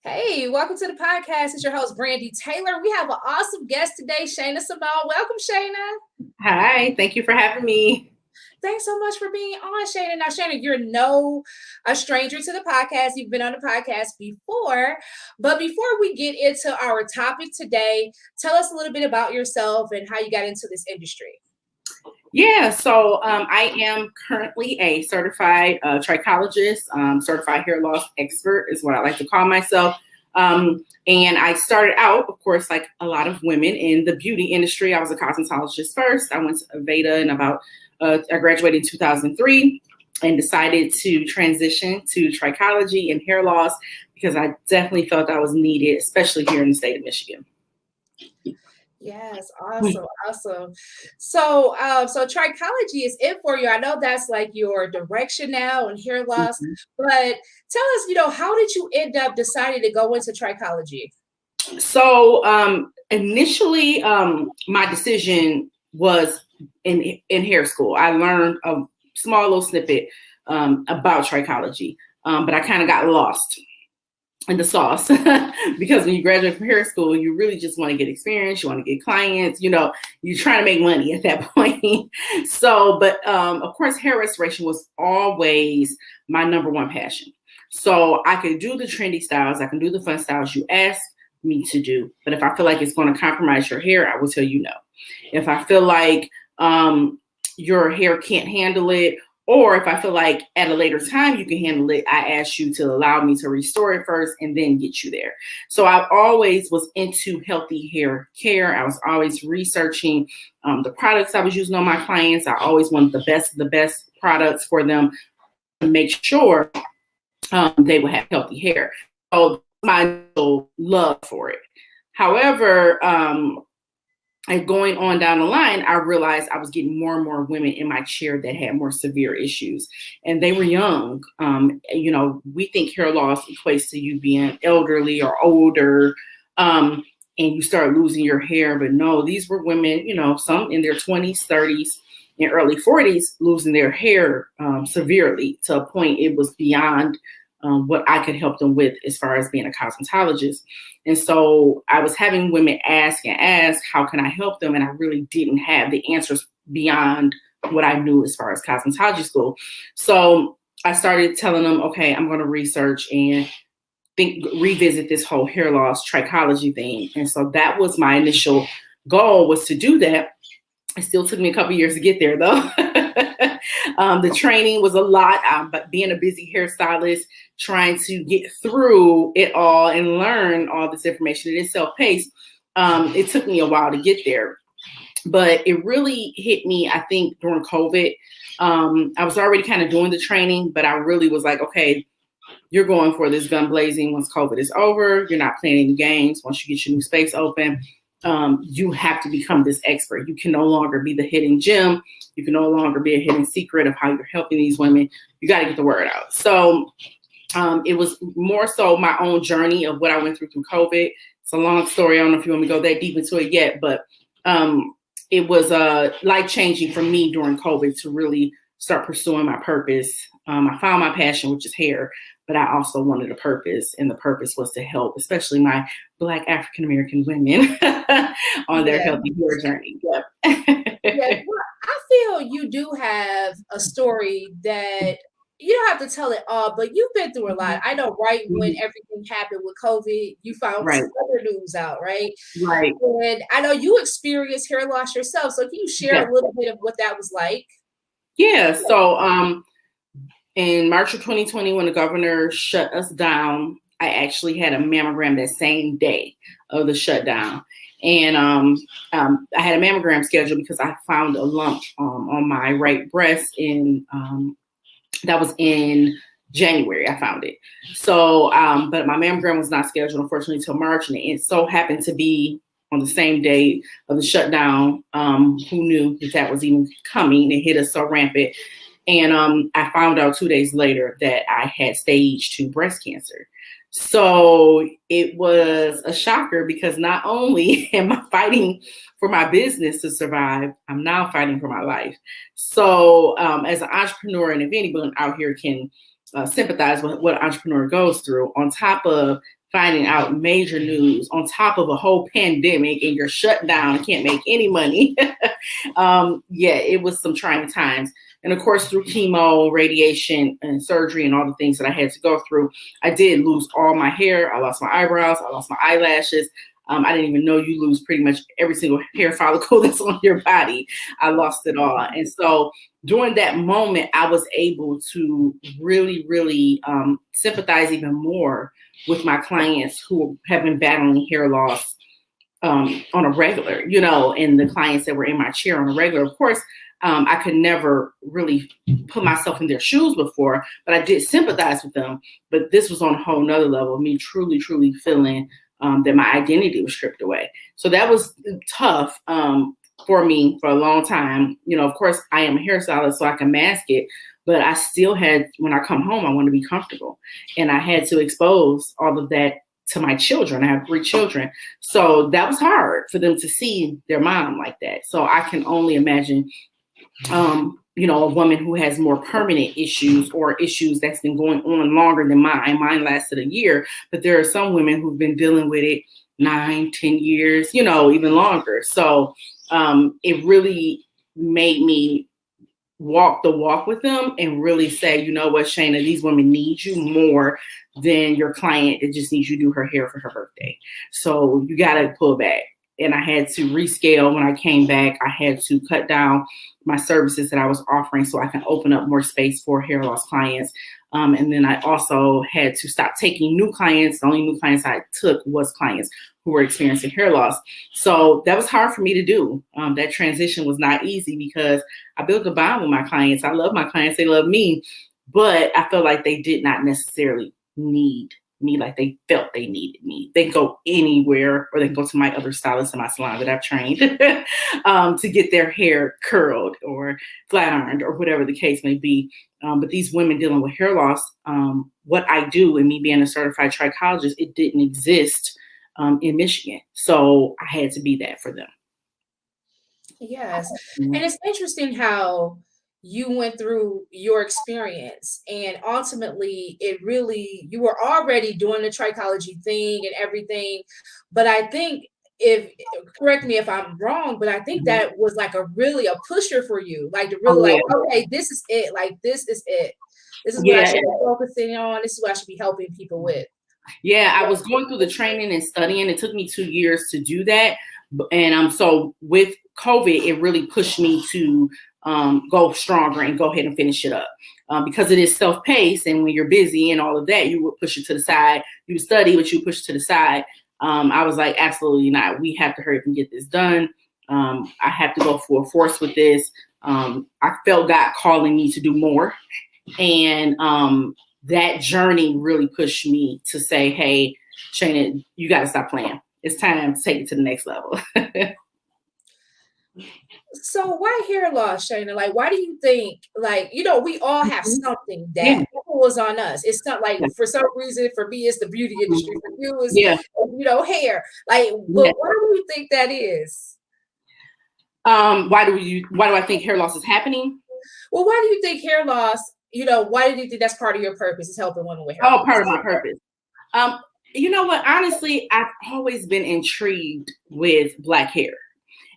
Hey, welcome to the podcast. It's your host, Brandy Taylor. We have an awesome guest today, Shayna Simone. Welcome, Shayna. Hi, thank you for having me. Thanks so much for being on, Shayna. Now, Shayna, you're no a stranger to the podcast. You've been on the podcast before. But before we get into our topic today, tell us a little bit about yourself and how you got into this industry. I am currently a certified trichologist, certified hair loss expert is what I like to call myself. And I started out, of course, like a lot of women in the beauty industry. I was a cosmetologist first. I went to Aveda and I graduated in 2003 and decided to transition to trichology and hair loss because I definitely felt that was needed, especially here in the state of Michigan. Yes, awesome. So trichology is it for you. I know that's like your direction now and hair loss, but tell us, how did you end up deciding to go into trichology? Initially, my decision was in hair school. I learned a small little snippet about trichology, but I kind of got lost in the sauce because when you graduate from hair school, you really just want to get experience. You want to get clients, you're trying to make money at that point. Of course, hair restoration was always my number one passion. So I could do the trendy styles. I can do the fun styles you ask me to do. But if I feel like it's going to compromise your hair, I will tell you no. If I feel like your hair can't handle it, or if I feel like at a later time you can handle it, I ask you to allow me to restore it first and then get you there. So I always was into healthy hair care. I was always researching the products I was using on my clients. I always wanted the best products for them to make sure they would have healthy hair. So my love for it. However, and going on down the line, I realized I was getting more and more women in my chair that had more severe issues, and they were young. We think hair loss equates to you being elderly or older, and you start losing your hair. But no, these were women, some in their 20s, 30s, and early 40s, losing their hair severely to a point it was beyond what I could help them with as far as being a cosmetologist. And so I was having women ask, how can I help them? And I really didn't have the answers beyond what I knew as far as cosmetology school. So I started telling them, okay, I'm going to research and revisit this whole hair loss trichology thing. And so that was my initial goal, was to do that. It still took me a couple years to get there, though. The training was a lot, but being a busy hairstylist, trying to get through it all and learn all this information, it is self-paced. It took me a while to get there, but it really hit me, I think, during COVID. I was already kind of doing the training, but I really was like, okay, you're going for this gun blazing once COVID is over. You're not playing any games. Once you get your new space open, you have to become this expert. You can no longer be the hidden gem. You can no longer be a hidden secret of how you're helping these women. You got to get the word out. So it was more so my own journey of what I went through COVID. It's a long story. I don't know if you want me to go that deep into it yet, but it was life-changing for me during COVID to really start pursuing my purpose. I found my passion, which is hair, but I also wanted a purpose, and the purpose was to help, especially my Black African-American women on their healthy hair journey. Well, I feel you do have a story that you don't have to tell it all, but you've been through a lot. I know right when everything happened with COVID, you found other news out, right? Right. And I know you experienced hair loss yourself. So can you share a little bit of what that was like? Yeah. So in March of 2020, when the governor shut us down, I actually had a mammogram that same day of the shutdown. And I had a mammogram scheduled because I found a lump on my right breast that was in January. I found it. So, but my mammogram was not scheduled, unfortunately, until March. And it so happened to be on the same day of the shutdown. Who knew that was even coming? It hit us so rampant. And I found out 2 days later that I had stage 2 breast cancer. So it was a shocker because not only am I fighting for my business to survive, I'm now fighting for my life. So as an entrepreneur, and if anyone out here can sympathize with what an entrepreneur goes through, on top of finding out major news on top of a whole pandemic and you're shut down and can't make any money. Yeah, it was some trying times. And of course, through chemo, radiation, and surgery and all the things that I had to go through, I did lose all my hair. I lost my eyebrows. I lost my eyelashes. I didn't even know you lose pretty much every single hair follicle that's on your body. I lost it all. And so during that moment, I was able to really, really sympathize even more with my clients who have been battling hair loss on a regular, and the clients that were in my chair on a regular. Of course, I could never really put myself in their shoes before, but I did sympathize with them. But this was on a whole nother level, me truly, truly feeling that my identity was stripped away. So that was tough for me for a long time. Of course, I am a hairstylist, so I can mask it, but I still had, when I come home, I want to be comfortable. And I had to expose all of that to my children. I have 3 children. So that was hard for them to see their mom like that. So I can only imagine, a woman who has more permanent issues or issues that's been going on longer than mine. Mine lasted a year, but there are some women who've been dealing with it 9, 10 years, even longer. So it really made me walk the walk with them and really say, you know what, Shayna, these women need you more than your client that just needs you to do her hair for her birthday. So you got to pull back. And I had to rescale when I came back. I had to cut down my services that I was offering so I can open up more space for hair loss clients. And then I also had to stop taking new clients. The only new clients I took was clients who were experiencing hair loss. So that was hard for me to do. That transition was not easy because I built a bond with my clients. I love my clients. They love me. But I felt like they did not necessarily need me like they felt they needed me. They can go anywhere, or they can go to my other stylists in my salon that I've trained to get their hair curled or flat ironed or whatever the case may be. But these women dealing with hair loss, what I do and me being a certified trichologist, it didn't exist in Michigan. So I had to be that for them. Yes. And it's interesting how you went through your experience and ultimately you were already doing the trichology thing and everything. But I think, correct me if I'm wrong, but I think that was like really a pusher for you, like to really okay, this is it. Like, this is it. This is what I should be focusing on. This is what I should be helping people with. Yeah, I was going through the training and studying. It took me 2 years to do that. And so with COVID, it really pushed me to go stronger and go ahead and finish it up because it is self-paced. And when you're busy and all of that, you would push it to the side. You would study, but you push it to the side. I was like, absolutely not. We have to hurry up and get this done. I have to go full force with this. I felt God calling me to do more. And that journey really pushed me to say, hey, Shayna, you got to stop playing. It's time to take it to the next level. So why hair loss, Shayna? Like, why do you think, like, we all have something that pulls on us. It's not like, for some reason, for me, it's the beauty industry. For you, it's, hair. Like, but why do you think that is? Why do I think hair loss is happening? Well, why do you think hair loss, why do you think that's part of your purpose, is helping women with hair loss? Oh, part of my purpose. You know what? Honestly, I've always been intrigued with Black hair.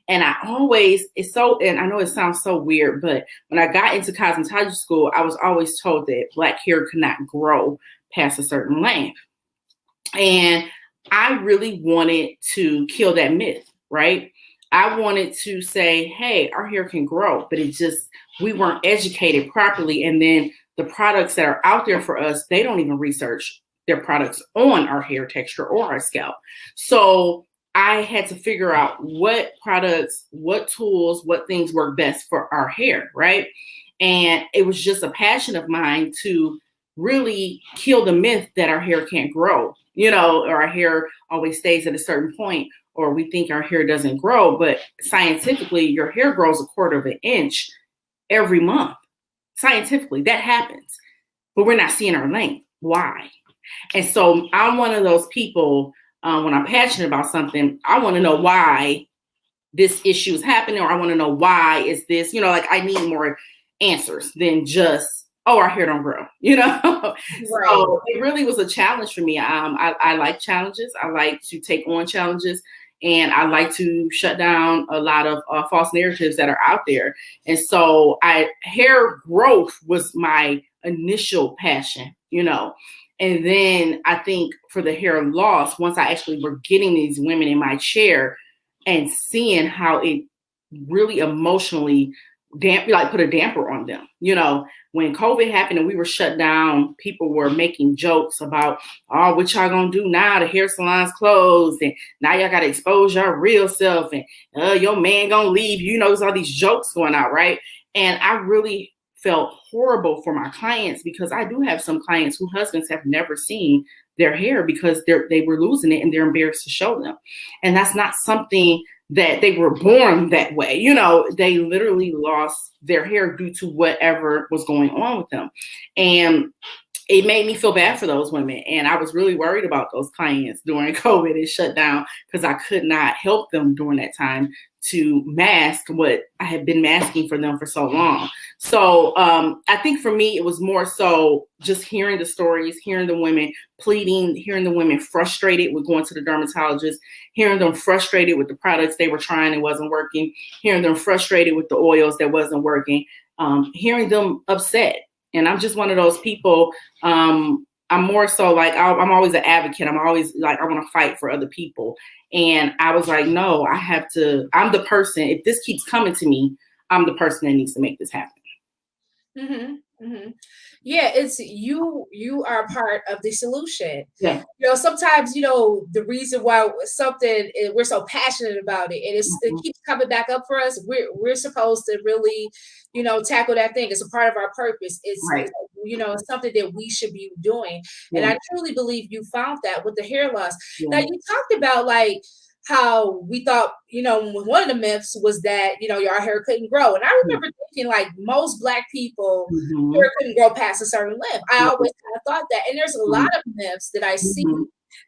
And and I know it sounds so weird, but when I got into cosmetology school, I was always told that Black hair could not grow past a certain length. And I really wanted to kill that myth, right? I wanted to say, hey, our hair can grow, but we weren't educated properly. And then the products that are out there for us, they don't even research their products on our hair texture or our scalp. So I had to figure out what products, what tools, what things work best for our hair, right? And it was just a passion of mine to really kill the myth that our hair can't grow, or our hair always stays at a certain point, or we think our hair doesn't grow. But scientifically, your hair grows 1/4 of an inch every month. Scientifically, that happens. But we're not seeing our length. Why? And so I'm one of those people, when I'm passionate about something, I want to know why this issue is happening, or I want to know why is this, I need more answers than just oh, our hair don't grow, you know? Right. So it really was a challenge for me. I like challenges. I like to take on challenges, and I like to shut down a lot of false narratives that are out there. And so hair growth was my initial passion, you know? And then I think for the hair loss, once I actually were getting these women in my chair and seeing how it really emotionally put a damper on them. You know, when COVID happened and we were shut down, people were making jokes about, oh, what y'all gonna do now? The hair salon's closed, and now y'all gotta expose your real self, and your man gonna leave. You know, there's all these jokes going out, right? And I really felt horrible for my clients, because I do have some clients whose husbands have never seen their hair because they were losing it and they're embarrassed to show them. And that's not something that they were born that way. You know, they literally lost their hair due to whatever was going on with them. And it made me feel bad for those women. And I was really worried about those clients during COVID and shut down, because I could not help them during that time to mask what I had been masking for them for so long. So I think for me, it was more so just hearing the stories, hearing the women pleading, hearing the women frustrated with going to the dermatologist, hearing them frustrated with the products they were trying and wasn't working, hearing them frustrated with the oils that wasn't working, hearing them upset. And I'm just one of those people. I'm more so like, I'm always an advocate. I'm always like, I want to fight for other people. And I was like, no, I'm the person, if this keeps coming to me, I'm the person that needs to make this happen. Mm-hmm, mm-hmm. Yeah, it's you are part of the solution. Yeah. You know, sometimes, you know, the reason why we're so passionate about it, and it keeps coming back up for us. We're supposed to really, you know, tackle that thing. It's a part of our purpose. Right. You know, it's something that we should be doing. Yeah. And I truly believe you found that with the hair loss. Yeah. Now, you talked about like how we thought, you know, one of the myths was that, you know, your hair couldn't grow. And I remember thinking like most Black people, hair couldn't grow past a certain length. I always kind of thought that. And there's a lot of myths that I see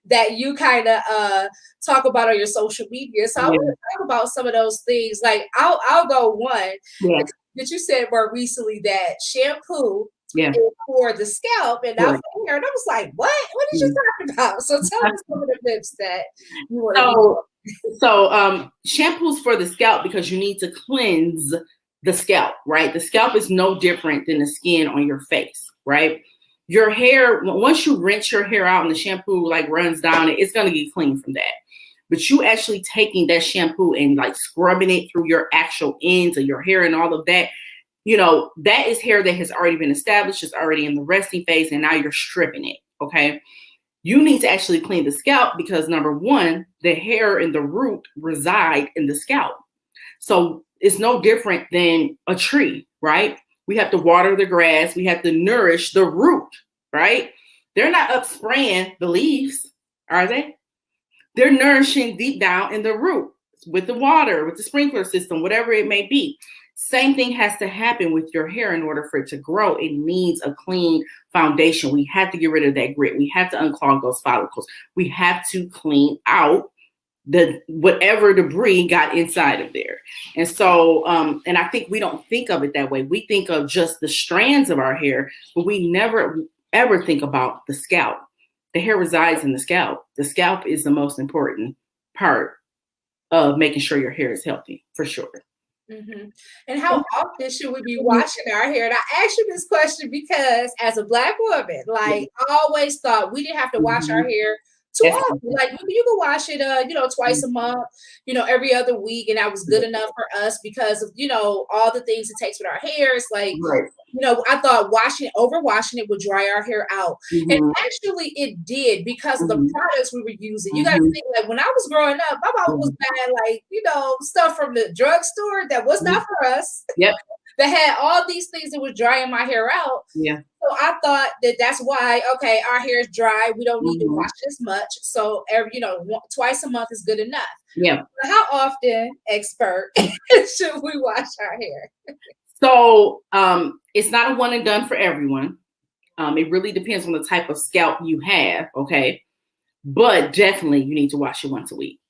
that you kind of talk about on your social media. So I want to talk about some of those things. Like I'll go one that you said more recently, that shampoo is for the scalp and not for hair. And I was like, what? What did you talking about? So tell us some of the myths that you want to So shampoos for the scalp, because you need to cleanse the scalp, right? The scalp is no different than the skin on your face, right? Your hair, once you rinse your hair out and the shampoo like runs down it, it's going to get clean from that. But you actually taking that shampoo and like scrubbing it through your actual ends of your hair and all of that, you know, that is hair that has already been established, it's already in the resting phase, and now you're stripping it, okay? You need to actually clean the scalp, because number one, the hair and the root reside in the scalp. So it's no different than a tree, right? We have to water the grass. We have to nourish the root, right? They're not up spraying the leaves, are they? They're nourishing deep down in the root with the water, with the sprinkler system, whatever it may be. Same thing has to happen with your hair in order for it to grow. It needs a clean foundation. We have to get rid of that grit. We have to unclog those follicles. We have to clean out the whatever debris got inside of there. And so, and I think we don't think of it that way. We think of just the strands of our hair, but we never ever think about the scalp. The hair resides in the scalp. The scalp is the most important part of making sure your hair is healthy, for sure. Mm-hmm. And how often should we be washing our hair? And I asked you this question because as a Black woman, like I always thought we didn't have to wash our hair too often. Like you can wash it, you know, twice a month, you know, every other week, and that was good enough for us because of, you know, all the things it takes with our hair. It's like, you know, I thought overwashing it would dry our hair out, and actually it did because of the products we were using. You got to think, like when I was growing up, my mom was buying like, you know, stuff from the drugstore that was not for us. That had all these things that was drying my hair out. So I thought that's why, okay, our hair is dry. We don't need to wash as much. So you know, twice a month is good enough. But how often, expert, should we wash our hair? So it's not a one and done for everyone. It really depends on the type of scalp you have, okay? But definitely you need to wash it once a week.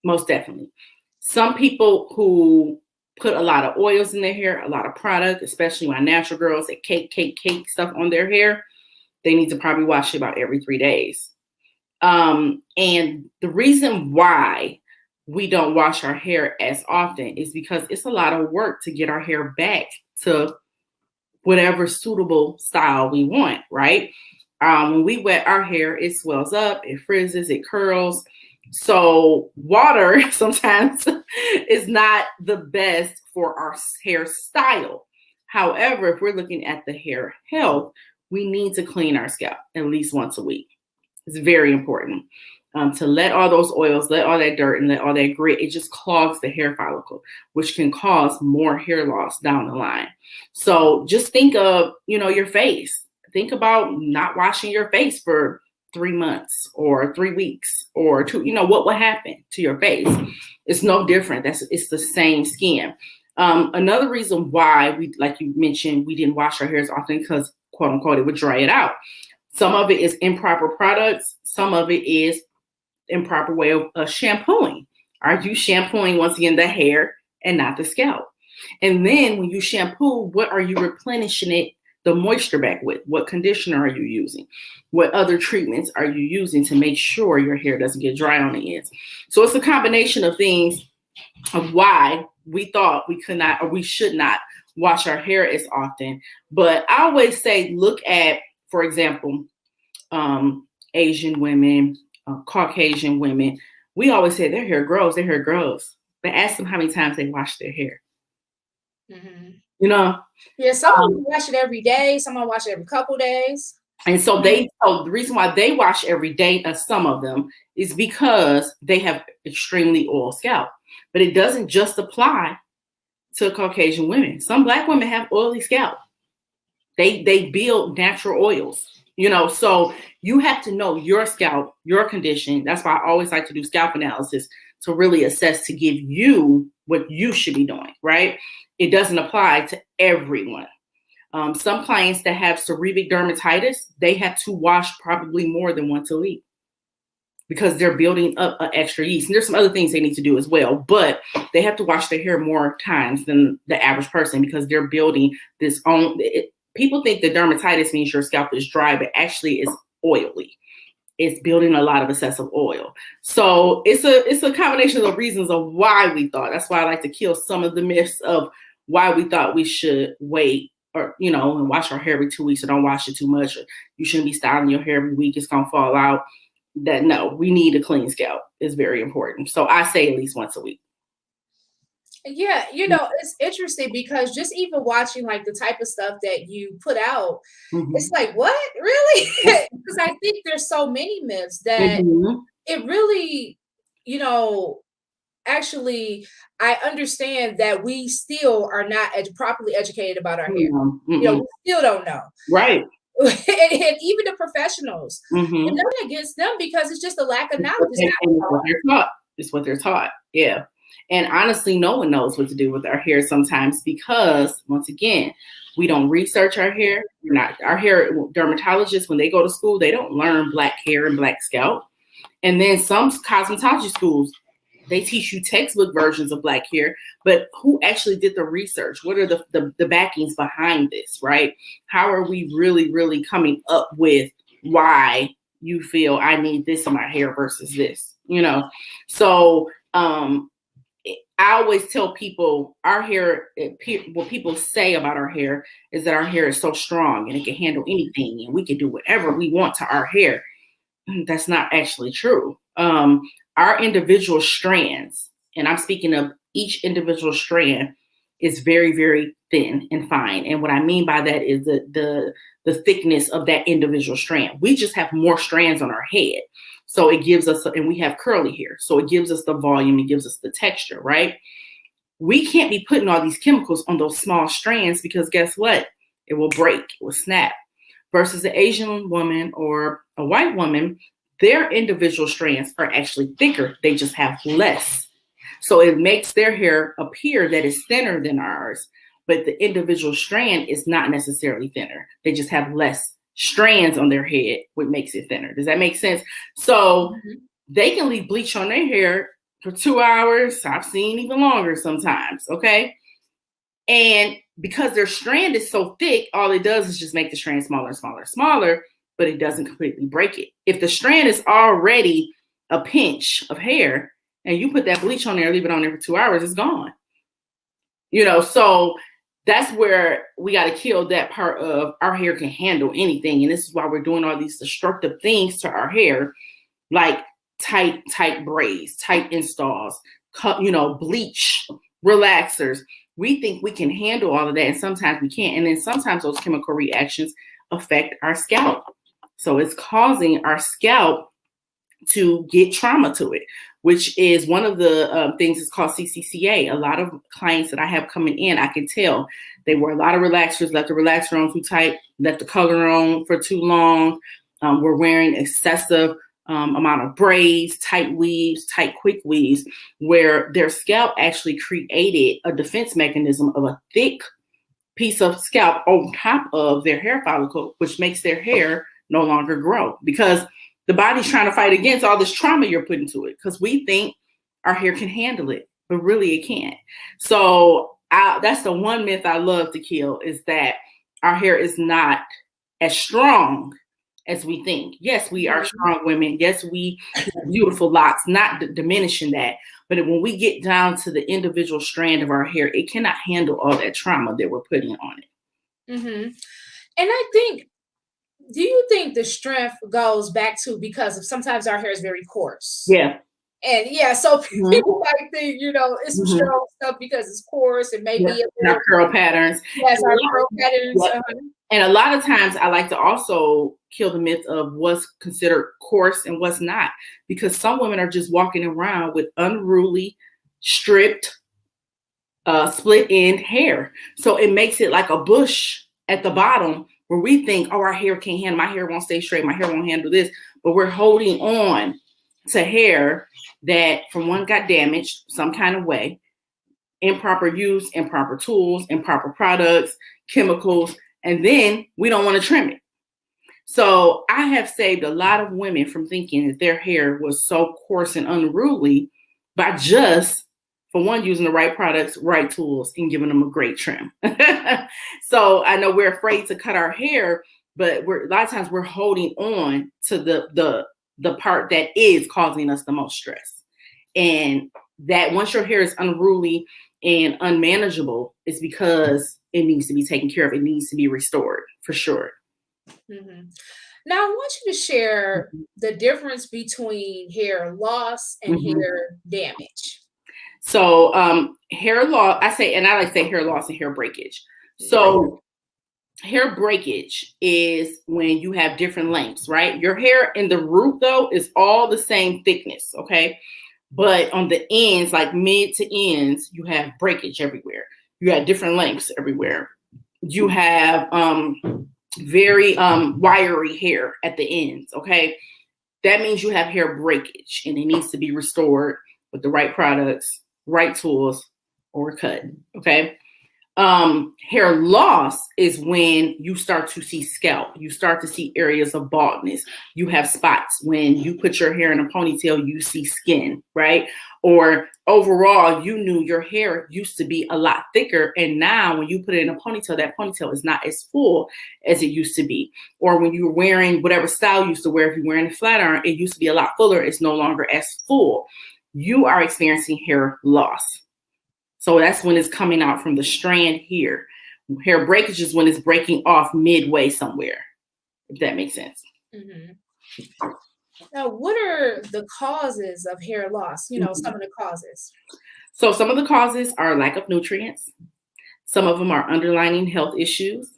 Most definitely. Some people who put a lot of oils in their hair, a lot of product, especially my natural girls that cake stuff on their hair, they need to probably wash it about every 3 days. And the reason why we don't wash our hair as often is because it's a lot of work to get our hair back to whatever suitable style we want, right? When we wet our hair, it swells up, it frizzes, it curls. So water sometimes is not the best for our hairstyle. However, if we're looking at the hair health, we need to clean our scalp at least once a week. It's very important to let all those oils, let all that dirt and let all that grit, it just clogs the hair follicle, which can cause more hair loss down the line. So just think of, your face. Think about not washing your face for 3 months or 3 weeks or 2, what will happen to your face? It's no different. It's the same skin. Another reason why we, like you mentioned, we didn't wash our hair as often because, quote unquote, it would dry it out. Some of it is improper products. Some of it is improper way of shampooing. Are you shampooing, once again, the hair and not the scalp? And then when you shampoo, what are you replenishing the moisture back with? What conditioner are you using? What other treatments are you using to make sure your hair doesn't get dry on the ends? So it's a combination of things of why we thought we could not, or we should not, wash our hair as often. But I always say, look at, for example, Asian women, Caucasian women. We always say their hair grows, But ask them how many times they wash their hair. Mm-hmm. Yeah, some wash it every day. Some wash it every couple days. And so the reason why they wash every day, some of them, is because they have extremely oil scalp. But it doesn't just apply to Caucasian women. Some Black women have oily scalp. They build natural oils, so you have to know your scalp, your condition. That's why I always like to do scalp analysis to really assess, to give you what you should be doing, right? It doesn't apply to everyone. Some clients that have seborrheic dermatitis, they have to wash probably more than once a week because they're building up an extra yeast. And there's some other things they need to do as well, but they have to wash their hair more times than the average person because they're building this own. People think that dermatitis means your scalp is dry, but actually it's oily. It's building a lot of excessive oil. So it's a combination of reasons of why we thought. That's why I like to kill some of the myths of why we thought we should wait or, and wash our hair every 2 weeks or don't wash it too much. Or you shouldn't be styling your hair every week. It's going to fall out. That no, we need a clean scalp. It's very important. So I say at least once a week. Yeah, it's interesting because just even watching like the type of stuff that you put out, it's like, what? Really? Because I think there's so many myths that it really, actually, I understand that we still are not properly educated about our hair. We still don't know. Right. and even the professionals, nothing against them because it's just a lack of knowledge. It's what they're taught. Yeah. And honestly, no one knows what to do with our hair sometimes because, once again, we don't research our hair. Our hair dermatologists, when they go to school, they don't learn Black hair and Black scalp. And then some cosmetology schools, they teach you textbook versions of Black hair, but who actually did the research? What are the backings behind this, right? How are we really, really coming up with why you feel I need this in my hair versus this, So, I always tell people our hair, what people say about our hair is that our hair is so strong and it can handle anything and we can do whatever we want to our hair. That's not actually true. Our individual strands, and I'm speaking of each individual strand, is very, very thin and fine. And what I mean by that is the thickness of that individual strand. We just have more strands on our head. So it gives us, and we have curly hair. So it gives us the volume, it gives us the texture, right? We can't be putting all these chemicals on those small strands because guess what? It will break, it will snap. Versus the Asian woman or a white woman, their individual strands are actually thicker. They just have less. So it makes their hair appear that it's thinner than ours, but the individual strand is not necessarily thinner. They just have less strands on their head, which makes it thinner. Does that make sense? So they can leave bleach on their hair for 2 hours. I've seen even longer sometimes. Okay. And because their strand is so thick, all it does is just make the strand smaller and smaller and smaller, but it doesn't completely break it. If the strand is already a pinch of hair and you put that bleach on there, leave it on there for 2 hours, it's gone. So that's where we got to kill that part of our hair can handle anything. And this is why we're doing all these destructive things to our hair, like tight braids, tight installs, bleach, relaxers. We think we can handle all of that, and sometimes we can't. And then sometimes those chemical reactions affect our scalp. So it's causing our scalp to get trauma to it, which is one of the things that's called CCCA. A lot of clients that I have coming in, I can tell they wear a lot of relaxers, left the relaxer on too tight, left the color on for too long. We're wearing excessive amount of braids, tight weaves, tight quick weaves, where their scalp actually created a defense mechanism of a thick piece of scalp on top of their hair follicle, which makes their hair no longer grow, because the body's trying to fight against all this trauma you're putting to it, because we think our hair can handle it, but really it can't. So that's the one myth I love to kill, is that our hair is not as strong as we think. Yes, we are strong women. Yes, we have beautiful locks, not diminishing that. But when we get down to the individual strand of our hair, it cannot handle all that trauma that we're putting on it. Mm-hmm. And I think, do you think the strength goes back to because of sometimes our hair is very coarse? Yeah. And so people might think, it's some strong stuff because it's coarse and maybe our curl patterns. Yes, our curl patterns. And a lot of times I like to also kill the myth of what's considered coarse and what's not, because some women are just walking around with unruly, stripped, split end hair. So it makes it like a bush at the bottom, where we think, oh, our hair can't handle, my hair won't stay straight, my hair won't handle this. But we're holding on to hair that, from one, got damaged some kind of way, improper use, improper tools, improper products, chemicals, and then we don't want to trim it. So I have saved a lot of women from thinking that their hair was so coarse and unruly by just, for one, using the right products, right tools, and giving them a great trim. So I know we're afraid to cut our hair, but a lot of times we're holding on to the part that is causing us the most stress. And that once your hair is unruly and unmanageable, it's because it needs to be taken care of. It needs to be restored, for sure. Mm-hmm. Now, I want you to share the difference between hair loss and hair damage. So hair loss, I like to say hair loss and hair breakage. So hair breakage is when you have different lengths, right? Your hair in the root, though, is all the same thickness, okay? But on the ends, like mid to ends, you have breakage everywhere. You have different lengths everywhere. You have very wiry hair at the ends, okay? That means you have hair breakage, and it needs to be restored with the right products, right tools, or cut, okay? Hair loss is when you start to see scalp. You start to see areas of baldness. You have spots. When you put your hair in a ponytail, you see skin, right? Or overall, you knew your hair used to be a lot thicker, and now when you put it in a ponytail, that ponytail is not as full as it used to be. Or when you were wearing whatever style you used to wear, if you're wearing a flat iron, it used to be a lot fuller. It's no longer as full. You are experiencing hair loss. So that's when it's coming out from the strand here. Hair breakage is when it's breaking off midway somewhere, if that makes sense. Mm-hmm. Now, what are the causes of hair loss? Some of the causes. So some of the causes are lack of nutrients. Some of them are underlying health issues.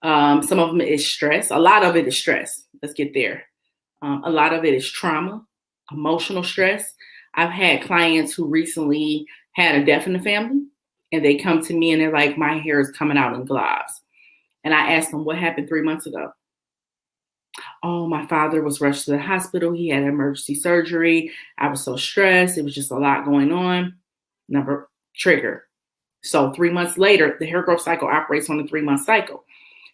Some of them is stress. A lot of it is stress. Let's get there. A lot of it is trauma, emotional stress. I've had clients who recently had a death in the family, and they come to me and they're like, my hair is coming out in globs. And I asked them, what happened 3 months ago? Oh, my father was rushed to the hospital. He had emergency surgery. I was so stressed. It was just a lot going on. Number trigger. So 3 months later, the hair growth cycle operates on a 3-month cycle.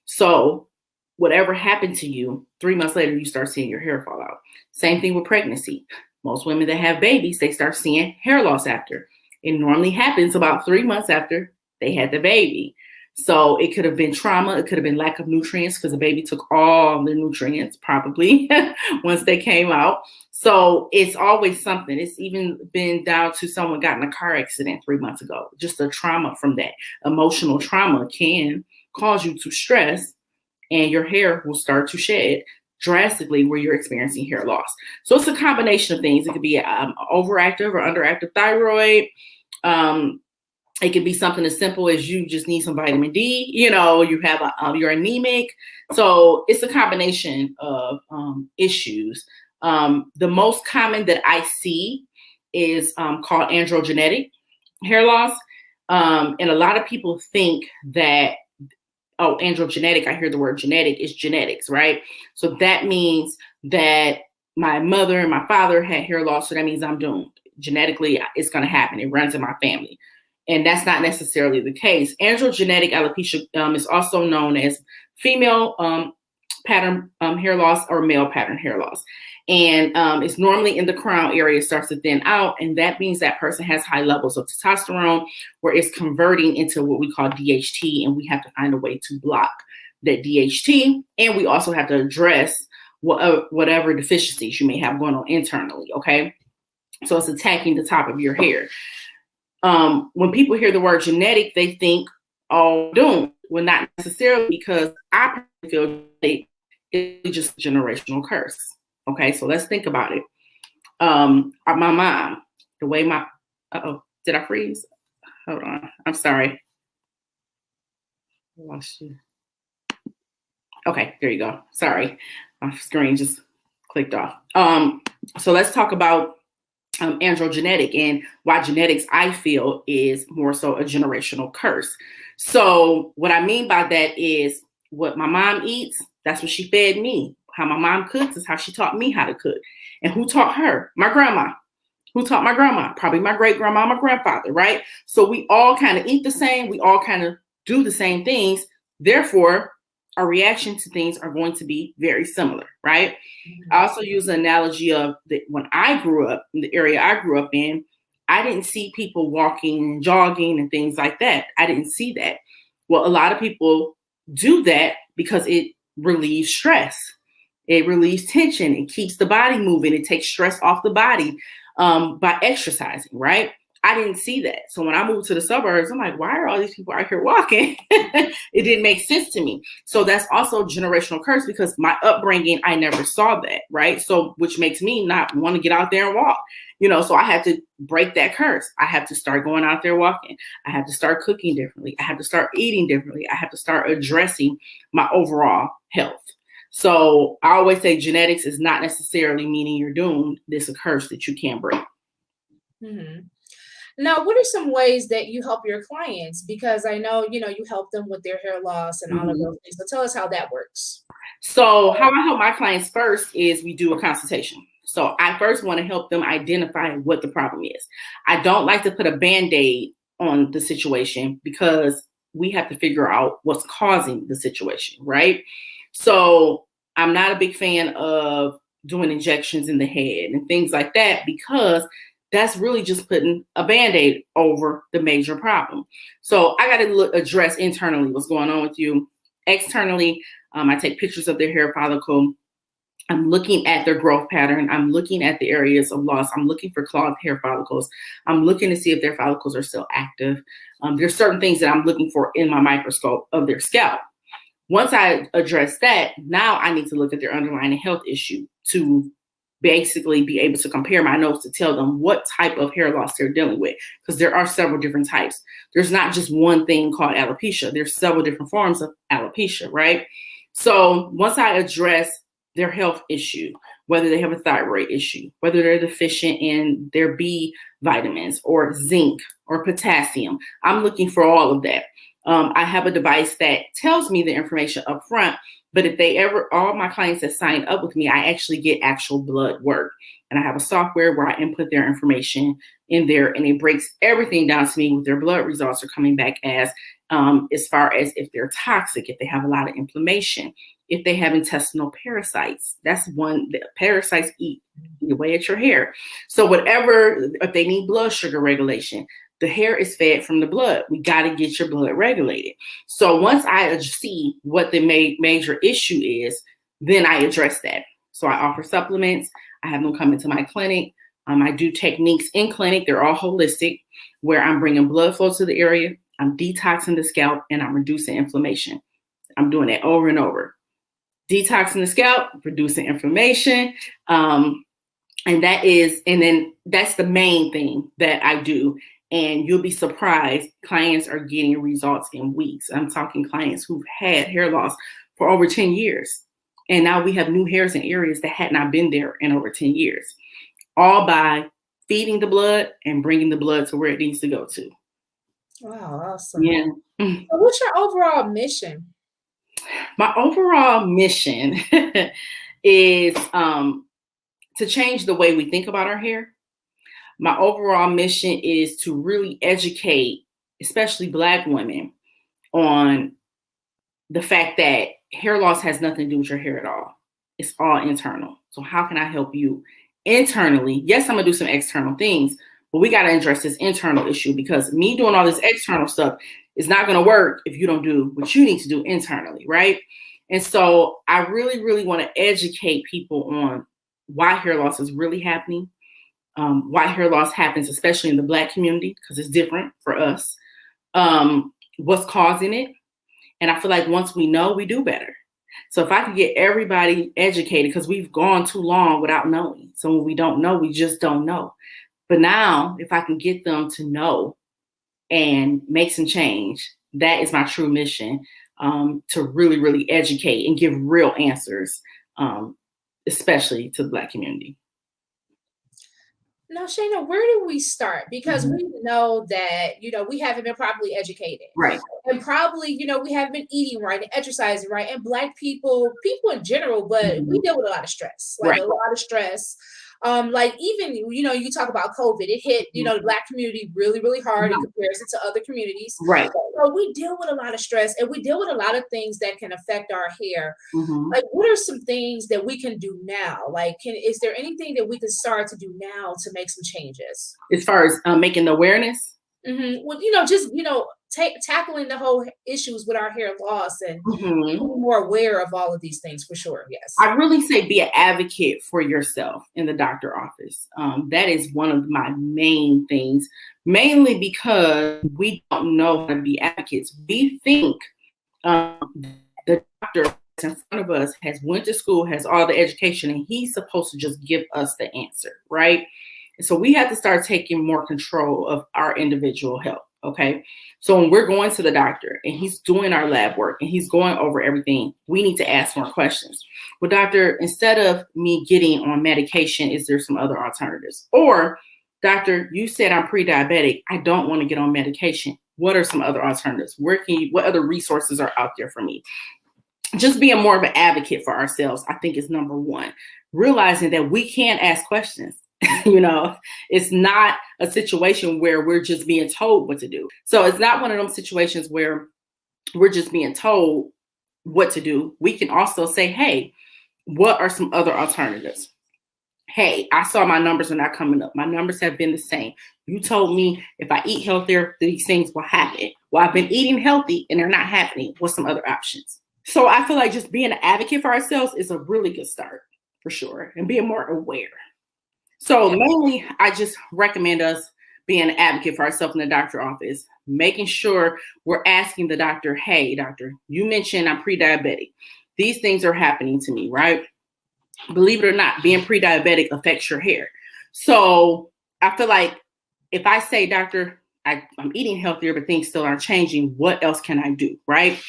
So whatever happened to you, 3 months later, you start seeing your hair fall out. Same thing with pregnancy. Most women that have babies, they start seeing hair loss after. It normally happens about 3 months after they had the baby. So it could have been trauma. It could have been lack of nutrients because the baby took all the nutrients probably once they came out. So it's always something. It's even been down to someone got in a car accident 3 months ago. Just the trauma from that. Emotional trauma can cause you to stress, and your hair will start to shed drastically where you're experiencing hair loss. So it's a combination of things. It could be overactive or underactive thyroid. It could be something as simple as you just need some vitamin D. You know, you have you're anemic. So it's a combination of issues. The most common that I see is called androgenetic hair loss. And a lot of people think that, oh, androgenetic, I hear the word genetic, is genetics, right? So that means that my mother and my father had hair loss, so that means I'm doomed. Genetically, it's going to happen. It runs in my family. And that's not necessarily the case. Androgenetic alopecia is also known as female pattern hair loss or male pattern hair loss. And it's normally in the crown area, starts to thin out. And that means that person has high levels of testosterone, where it's converting into what we call DHT. And we have to find a way to block that DHT. And we also have to address whatever deficiencies you may have going on internally. Okay. So it's attacking the top of your hair. When people hear the word genetic, they think, oh, doom. Well, not necessarily, because I feel it's just a generational curse. Okay, so let's think about it. My mom, the way my, did I freeze? Hold on, I'm sorry. I lost you. Okay, there you go. Sorry, my screen just clicked off. So let's talk about androgenetic and why genetics, I feel, is more so a generational curse. So what I mean by that is what my mom eats, that's what she fed me. How my mom cooks is how she taught me how to cook. And who taught her? My grandma. Who taught my grandma? Probably my great grandma, my grandfather, right? So we all kind of eat the same. We all kind of do the same things. Therefore, our reaction to things are going to be very similar, right? Mm-hmm. I also use the analogy of when I grew up, in the area I grew up in, I didn't see people walking and jogging and things like that. I didn't see that. Well, a lot of people do that because it relieves stress. It relieves tension. It keeps the body moving. It takes stress off the body by exercising, right? I didn't see that. So when I moved to the suburbs, I'm like, why are all these people out here walking? It didn't make sense to me. So that's also generational curse, because my upbringing, I never saw that, right? So which makes me not want to get out there and walk, you know, so I had to break that curse. I have to start going out there walking. I have to start cooking differently. I have to start eating differently. I have to start addressing my overall health. So I always say genetics is not necessarily meaning you're doomed. This is a curse that you can't break. Mm-hmm. Now, what are some ways that you help your clients? Because I know, you help them with their hair loss and all of those things. So tell us how that works. So how I help my clients first is we do a consultation. So I first want to help them identify what the problem is. I don't like to put a Band-Aid on the situation, because we have to figure out what's causing the situation, right? So I'm not a big fan of doing injections in the head and things like that, because that's really just putting a Band-Aid over the major problem. So I got to address internally what's going on with you. Externally, I take pictures of their hair follicle. I'm looking at their growth pattern. I'm looking at the areas of loss. I'm looking for clogged hair follicles. I'm looking to see if their follicles are still active. There's certain things that I'm looking for in my microscope of their scalp. Once I address that, now I need to look at their underlying health issue to basically be able to compare my notes to tell them what type of hair loss they're dealing with, because there are several different types. There's not just one thing called alopecia. There's several different forms of alopecia, right? So once I address their health issue, whether they have a thyroid issue, whether they're deficient in their B vitamins or zinc or potassium, I'm looking for all of that. I have a device that tells me the information up front, but if all my clients that sign up with me, I actually get actual blood work. And I have a software where I input their information in there, and it breaks everything down to me what their blood results are coming back as far as if they're toxic, if they have a lot of inflammation, if they have intestinal parasites. That's one, the parasites eat away at your hair. So whatever, if they need blood sugar regulation, The hair is fed from the blood. We got to get your blood regulated. So once I see what the major issue is, then I address that. So I offer supplements. I have them come into my clinic. I do techniques in clinic. They're all holistic, where I'm bringing blood flow to the area. I'm detoxing the scalp, and I'm reducing inflammation. I'm doing that over and over. Detoxing the scalp, reducing inflammation. And then that's the main thing that I do. And you'll be surprised, clients are getting results in weeks. I'm talking clients who've had hair loss for over 10 years. And now we have new hairs in areas that had not been there in over 10 years, all by feeding the blood and bringing the blood to where it needs to go to. Wow, awesome. Yeah. So what's your overall mission? My overall mission is to change the way we think about our hair. My overall mission is to really educate, especially Black women, on the fact that hair loss has nothing to do with your hair at all. It's all internal. So how can I help you internally? Yes, I'm gonna do some external things, but we got to address this internal issue, because me doing all this external stuff is not going to work if you don't do what you need to do internally, right? And so I really, really want to educate people on why hair loss is really happening, why hair loss happens, especially in the Black community, because it's different for us, what's causing it. And I feel like once we know, we do better. So if I could get everybody educated, because we've gone too long without knowing. So when we don't know, we just don't know. But now, if I can get them to know and make some change, that is my true mission, to really, really educate and give real answers, especially to the Black community. Now, Shayna, where do we start? Because we know that, we haven't been properly educated. Right. And probably, we haven't been eating right and exercising right. And Black people in general, but we deal with a lot of stress, a lot of stress. Like even, you talk about COVID, it hit, the Black community really, really hard in comparison to other communities. Right. So we deal with a lot of stress, and we deal with a lot of things that can affect our hair. Like, what are some things that we can do now? Like, is there anything that we can start to do now to make some changes? As far as making the awareness? Well, just, tackling the whole issues with our hair loss and being more aware of all of these things, for sure. Yes. I really say be an advocate for yourself in the doctor office. That is one of my main things, mainly because we don't know how to be advocates. We think the doctor in front of us has went to school, has all the education, and he's supposed to just give us the answer, right? So we have to start taking more control of our individual health. Okay. So when we're going to the doctor and he's doing our lab work and he's going over everything, we need to ask more questions. Well, doctor, instead of me getting on medication, is there some other alternatives? Or, doctor, you said I'm pre-diabetic. I don't want to get on medication. What are some other alternatives? What other resources are out there for me? Just being more of an advocate for ourselves, I think, is number one. Realizing that we can ask questions. It's not a situation where we're just being told what to do. So it's not one of those situations where we're just being told what to do. We can also say, hey, what are some other alternatives? Hey, I saw my numbers are not coming up. My numbers have been the same. You told me if I eat healthier, these things will happen. Well, I've been eating healthy and they're not happening. What's some other options? So I feel like just being an advocate for ourselves is a really good start, for sure, and being more aware. So mainly, I just recommend us being an advocate for ourselves in the doctor office, making sure we're asking the doctor, hey, doctor, you mentioned I'm pre-diabetic. These things are happening to me, right? Believe it or not, being pre-diabetic affects your hair. So I feel like if I say, doctor, I'm eating healthier, but things still aren't changing, what else can I do, right?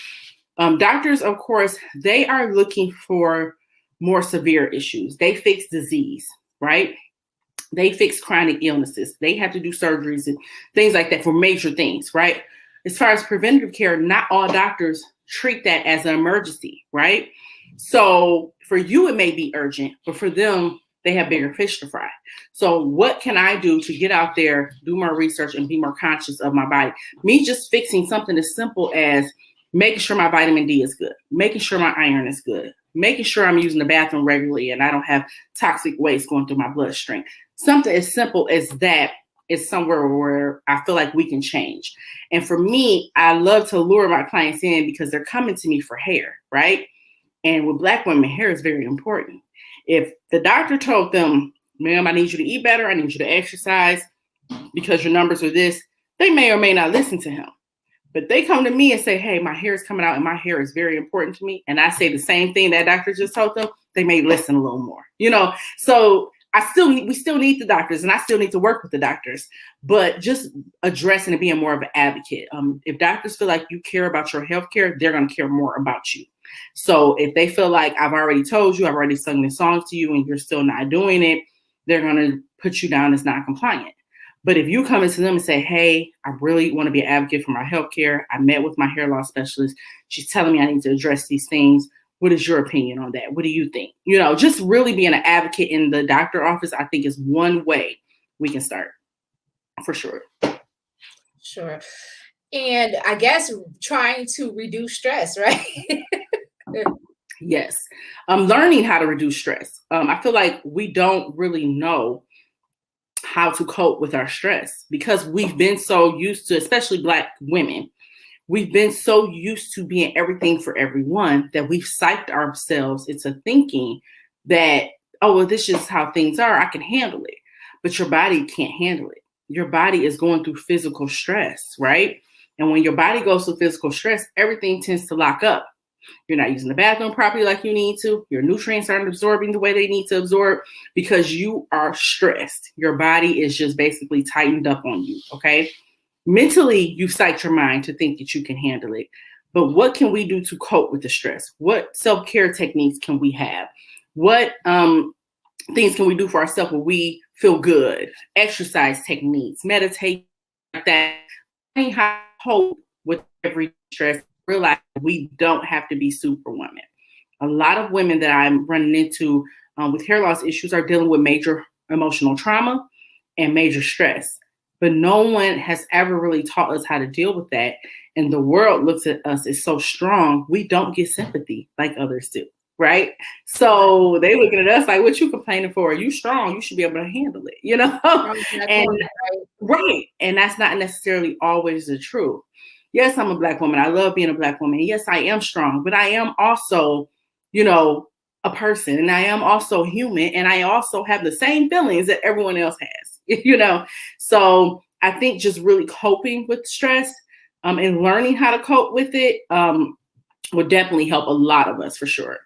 Doctors, of course, they are looking for more severe issues. They fix disease, right? They fix chronic illnesses. They have to do surgeries and things like that for major things, right? As far as preventative care, not all doctors treat that as an emergency, right? So for you, it may be urgent, but for them, they have bigger fish to fry. So what can I do to get out there, do more research, and be more conscious of my body? Me just fixing something as simple as making sure my vitamin D is good, making sure my iron is good, making sure I'm using the bathroom regularly and I don't have toxic waste going through my bloodstream. Something as simple as that is somewhere where I feel like we can change. And for me, I love to lure my clients in because they're coming to me for hair, right? And with Black women, hair is very important. If the doctor told them, ma'am, I need you to eat better, I need you to exercise because your numbers are this, they may or may not listen to him. But they come to me and say, hey, my hair is coming out and my hair is very important to me. And I say the same thing that doctor just told them, they may listen a little more, So we still need the doctors, and I still need to work with the doctors, but just addressing and being more of an advocate. If doctors feel like you care about your healthcare, they're going to care more about you. So if they feel like I've already told you, I've already sung the songs to you and you're still not doing it, they're going to put you down as not compliant. But if you come into them and say, hey, I really want to be an advocate for my healthcare. I met with my hair loss specialist. She's telling me I need to address these things. What is your opinion on that? What do you think? Just really being an advocate in the doctor office, I think is one way we can start for sure. Sure. And I guess trying to reduce stress, right? Yes. Learning how to reduce stress. I feel like we don't really know how to cope with our stress because we've been so used to, especially Black women, we've been so used to being everything for everyone that we've psyched ourselves into thinking that, oh, well, this is how things are. I can handle it. But your body can't handle it. Your body is going through physical stress, right? And when your body goes through physical stress, everything tends to lock up. You're not using the bathroom properly like you need to. Your nutrients aren't absorbing the way they need to absorb because you are stressed. Your body is just basically tightened up on you, okay? Mentally, you psych your mind to think that you can handle it. But what can we do to cope with the stress? What self-care techniques can we have? What things can we do for ourselves where we feel good? Exercise techniques, meditate, like that. Learning how to cope with every stress. Realize we don't have to be Superwoman. A lot of women that I'm running into with hair loss issues are dealing with major emotional trauma and major stress. But no one has ever really taught us how to deal with that. And the world looks at us as so strong, we don't get sympathy like others do, right? So they looking at us like, what you complaining for? You strong, you should be able to handle it, And right. And that's not necessarily always the truth. Yes, I'm a Black woman. I love being a Black woman. Yes, I am strong, but I am also, a person, and I am also human, and I also have the same feelings that everyone else has, So I think just really coping with stress and learning how to cope with it would definitely help a lot of us for sure.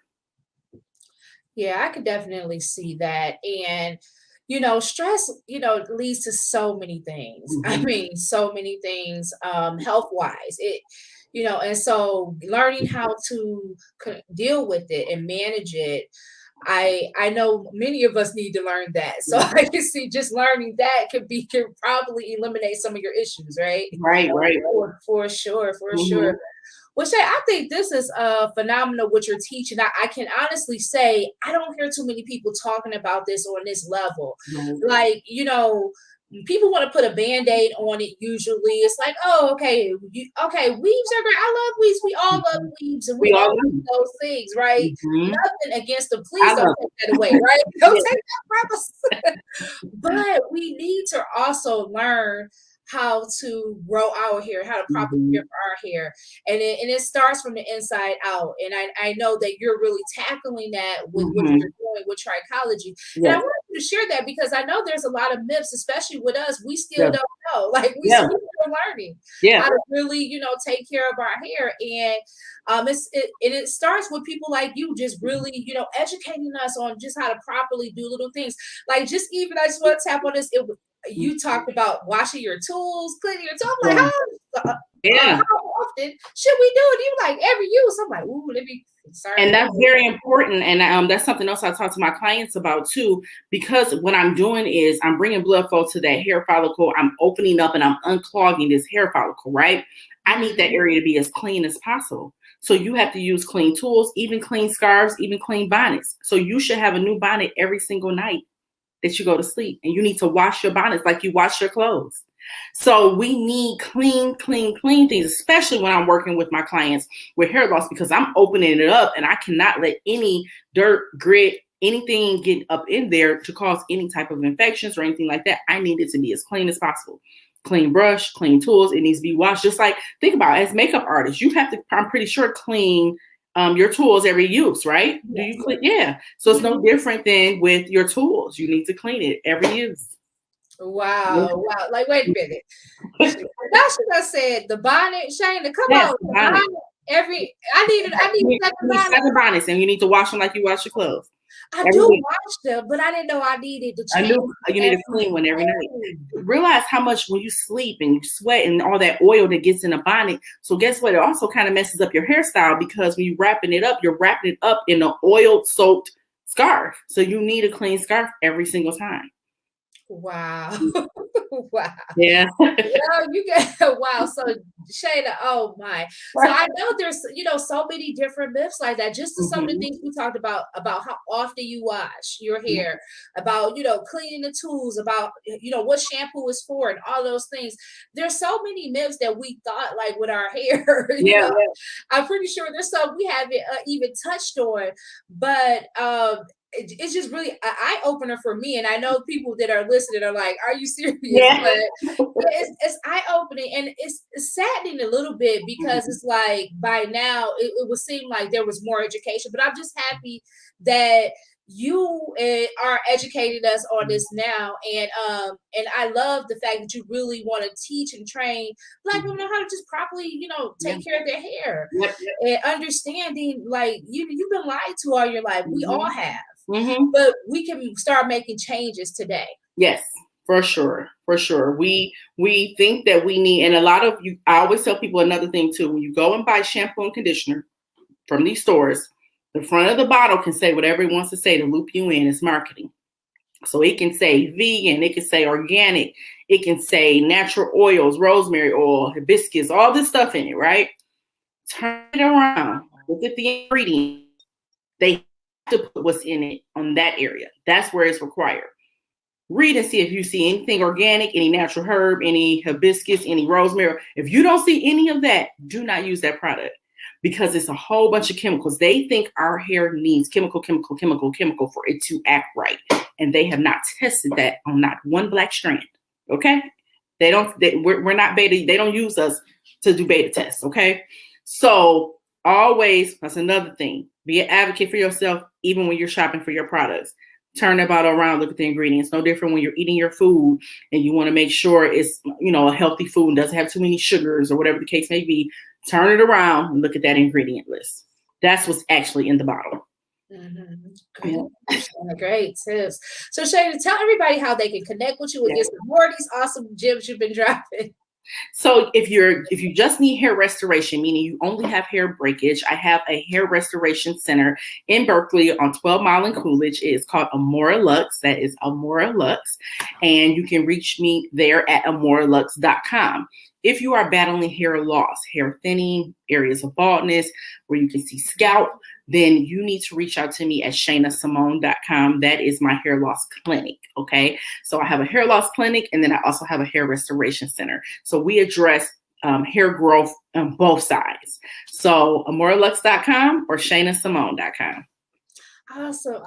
Yeah, I could definitely see that. And stress, leads to so many things. I mean, so many things, health-wise. And so learning how to deal with it and manage it, I know many of us need to learn that. So I can see just learning that can probably eliminate some of your issues, right? Right. For sure, for sure. Well, Shay, I think this is phenomenal what you're teaching. I can honestly say I don't hear too many people talking about this on this level. Like, people want to put a Band-Aid on it usually. It's like, oh, okay, weaves are great. I love weaves. We all love weaves, and we all do those things, right? Nothing against them. Please don't take that away, right? Don't take that from us. But we need to also learn how to grow our hair, how to properly care for our hair. And it starts from the inside out. And I know that you're really tackling that with what you're doing with trichology. And I want you to share that because I know there's a lot of myths, especially with us. We still don't know. Like we're still learning how to really, take care of our hair. And it starts with people like you just really, educating us on just how to properly do little things. Like just even I just want to tap on this. You talked about washing your tools, cleaning your tools. I'm like, how often should we do it? You like every use. I'm like, ooh, let me. Sorry. And that's very important. And that's something else I talk to my clients about too, because what I'm doing is I'm bringing blood flow to that hair follicle. I'm opening up and I'm unclogging this hair follicle, right? I need that area to be as clean as possible. So you have to use clean tools, even clean scarves, even clean bonnets. So you should have a new bonnet every single night that you go to sleep, and you need to wash your bonnets like you wash your clothes. So we need clean things, especially when I'm working with my clients with hair loss, because I'm opening it up and I cannot let any dirt, grit, anything get up in there to cause any type of infections or anything like that. I need it to be as clean as possible. Clean brush, clean tools. It needs to be washed. Just like, think about it, as makeup artists, you have to, I'm pretty sure, clean your tools every use, right? Yes. Do you clean? Yeah. So it's no different than with your tools. You need to clean it every use. Wow. Like, wait a minute. Now she just said the bonnet, Shayna. Come on, the bonnet. I need seven bonnets, and you need to wash them like you wash your clothes. I do wash them, but I didn't know I needed to change. I knew you need to clean one every night. Realize how much when you sleep and you sweat and all that oil that gets in a bonnet. So guess what? It also kind of messes up your hairstyle, because when you're wrapping it up in an oil-soaked scarf. So you need a clean scarf every single time. Wow. Wow. Yeah. You get wow. So Shayna, oh my. So I know there's, so many different myths like that. Just to some of the things we talked about how often you wash your hair, about, cleaning the tools, about, what shampoo is for, and all those things. There's so many myths that we thought, like, with our hair, I'm pretty sure there's some we haven't even touched on, but it's just really an eye opener for me. And I know people that are listening are like, are you serious? Yeah. But it's eye opening, and it's saddening a little bit, because it's like by now it would seem like there was more education, but I'm just happy that you are educating us on this now. And I love the fact that you really want to teach and train Black women how to just properly, take care of their hair. And understanding, like, you've been lied to all your life. We all have. But we can start making changes today. Yes, for sure. For sure. We think that we need, and a lot of you, I always tell people another thing too. When you go and buy shampoo and conditioner from these stores, the front of the bottle can say whatever it wants to say to loop you in. It's marketing. So it can say vegan, it can say organic, it can say natural oils, rosemary oil, hibiscus, all this stuff in it, right? Turn it around. Look at the ingredients. They to put what's in it on that area. That's where it's required. Read and see if you see anything organic, any natural herb, any hibiscus, any rosemary. If you don't see any of that, do not use that product, because it's a whole bunch of chemicals. They think our hair needs chemical for it to act right. And they have not tested that on not one Black strand. Okay. We're not beta. They don't use us to do beta tests. Okay. So always, that's another thing. Be an advocate for yourself, even when you're shopping for your products. Turn that bottle around, look at the ingredients. No different when you're eating your food and you want to make sure it's, a healthy food and doesn't have too many sugars or whatever the case may be. Turn it around and look at that ingredient list. That's what's actually in the bottle. Great tips. So Shayna, tell everybody how they can connect with you and get some more of these awesome gems you've been dropping. So if you just need hair restoration, meaning you only have hair breakage, I have a hair restoration center in Berkeley on 12 Mile and Coolidge. It is called Amora Luxe. That is Amora Luxe. And you can reach me there at amoralux.com. If you are battling hair loss, hair thinning, areas of baldness, where you can see scalp, then you need to reach out to me at shaynasimone.com. That is my hair loss clinic. Okay. So I have a hair loss clinic, and then I also have a hair restoration center. So we address hair growth on both sides. So amoralux.com or shaynasimone.com. Awesome.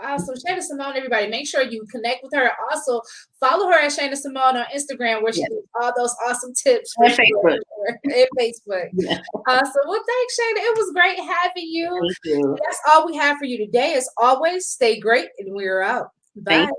Shayna Simone, everybody, make sure you connect with her. Also, follow her at Shayna Simone on Instagram, where she gives all those awesome tips. And Facebook. And Facebook. Yeah. Awesome. Well, thanks, Shayna. It was great having you. Thank you. That's all we have for you today. As always, stay great, and we're out. Bye. Thank you.